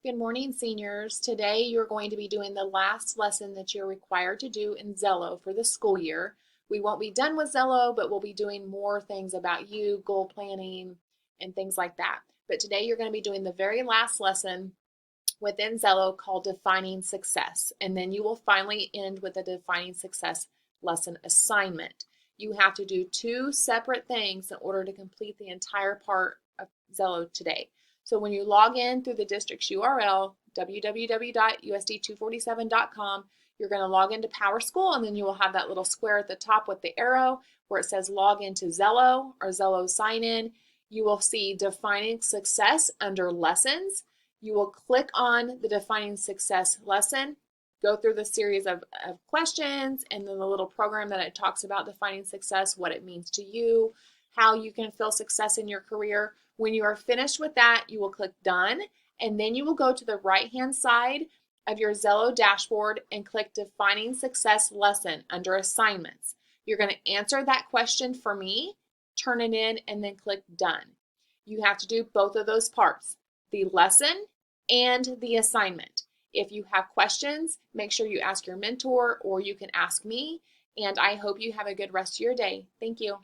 Good morning, seniors. Today you're going to be doing the last lesson that you're required to do in Xello for the school year. We won't be done with Xello, but we'll be doing more things about you, goal planning, and things like that. But today you're going to be doing the very last lesson within Xello called Defining Success. And then you will finally end with a Defining Success lesson assignment. You have to do two separate things in order to complete the entire part of Xello today. So when you log in through the district's URL, www.usd247.com, you're going to log into PowerSchool, and then you will have that little square at the top with the arrow where it says log into Xello or Xello sign in. You will see Defining Success under Lessons. You will click on the Defining Success lesson, go through the series of questions, and then the little program that it talks about defining success, what it means to you, how you can feel success in your career. When you are finished with that, you will click Done, and then you will go to the right-hand side of your Xello dashboard and click Defining Success Lesson under Assignments. You're going to answer that question for me, turn it in, and then click Done. You have to do both of those parts, the lesson and the assignment. If you have questions, make sure you ask your mentor or you can ask me, and I hope you have a good rest of your day. Thank you.